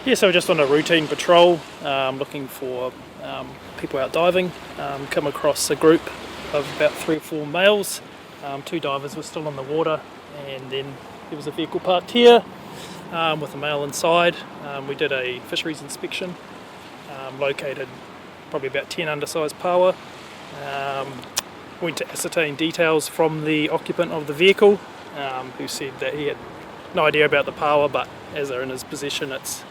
Yeah, so we're just on a routine patrol, looking for people out diving. Come across a group of about 3 or 4 males. 2 divers were still in the water, and then there was a vehicle parked here with a male inside. We did a fisheries inspection, located probably about 10 undersized pāua. Went to ascertain details from the occupant of the vehicle, who said that he had no idea about the pāua, but as they're in his possession, it's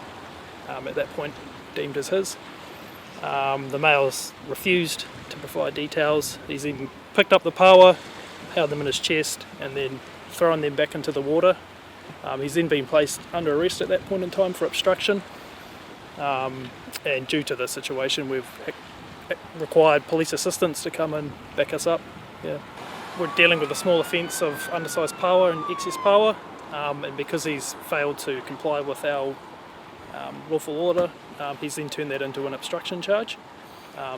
at that point deemed as his. The male's refused to provide details. He's then picked up the pāua, held them in his chest, and then thrown them back into the water. He's then been placed under arrest at that point in time for obstruction, and due to the situation we've required police assistance to come and back us up. Yeah. We're dealing with a small offence of undersized pāua and excess pāua, and because he's failed to comply with our lawful order, he's then turned that into an obstruction charge.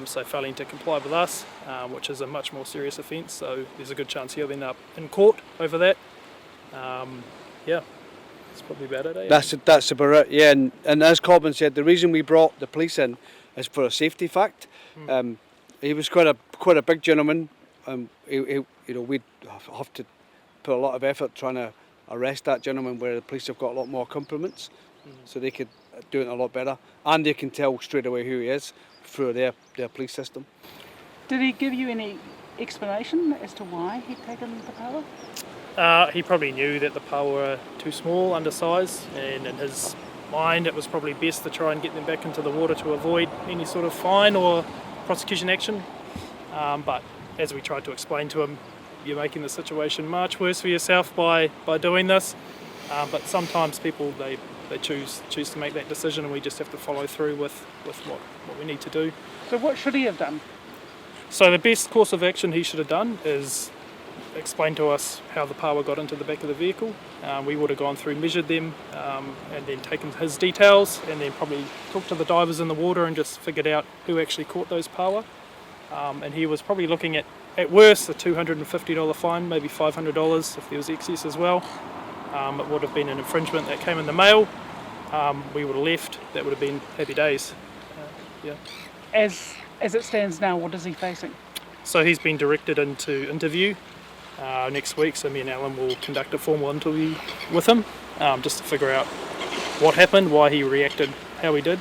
So failing to comply with us, which is a much more serious offence, so there's a good chance he'll end up in court over that. Yeah, that's probably about it. That's about it, yeah. And as Corbin said, the reason we brought the police in is for a safety fact. He was quite a big gentleman. We'd have to put a lot of effort trying to arrest that gentleman, where the police have got a lot more compliments, so they could do it a lot better, and they can tell straight away who he is through their police system. Did he give you any explanation as to why he'd taken the pāua? He probably knew that the pāua were too small, undersized, and in his mind it was probably best to try and get them back into the water to avoid any sort of fine or prosecution action. But as we tried to explain to him, you're making the situation much worse for yourself by doing this. But sometimes people, they choose to make that decision, and we just have to follow through with what we need to do. So what should he have done? So the best course of action he should have done is explain to us how the pāua got into the back of the vehicle. We would have gone through, measured them, and then taken his details, and then probably talked to the divers in the water and just figured out who actually caught those pāua. And he was probably looking at worst, a $250 fine, maybe $500 if there was excess as well. It would have been an infringement that came in the mail. We would have left. That would have been happy days. Yeah. As it stands now, what is he facing? So he's been directed into interview next week. So me and Alan will conduct a formal interview with him, just to figure out what happened, why he reacted how he did,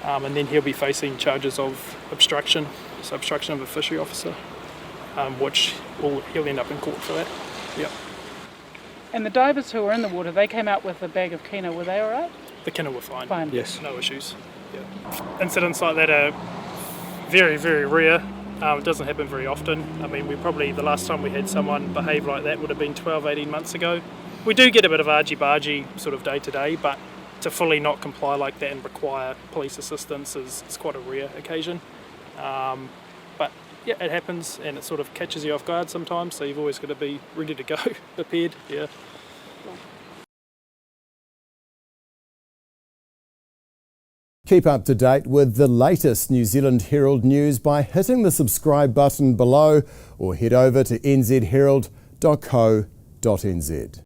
and then he'll be facing charges of obstruction, so obstruction of a fishery officer, which he'll end up in court for that. Yeah. And the divers who were in the water, they came out with a bag of kina, were they alright? The kina were fine. Fine. Yes. No issues. Yeah. Incidents like that are very, very rare. It doesn't happen very often. I mean, the last time we had someone behave like that would have been 12, 18 months ago. We do get a bit of argy-bargy sort of day to day, but to fully not comply like that and require police assistance is quite a rare occasion. But yeah, it happens, and it sort of catches you off guard sometimes, so you've always got to be ready to go, prepared. Yeah. Keep up to date with the latest New Zealand Herald news by hitting the subscribe button below, or head over to nzherald.co.nz.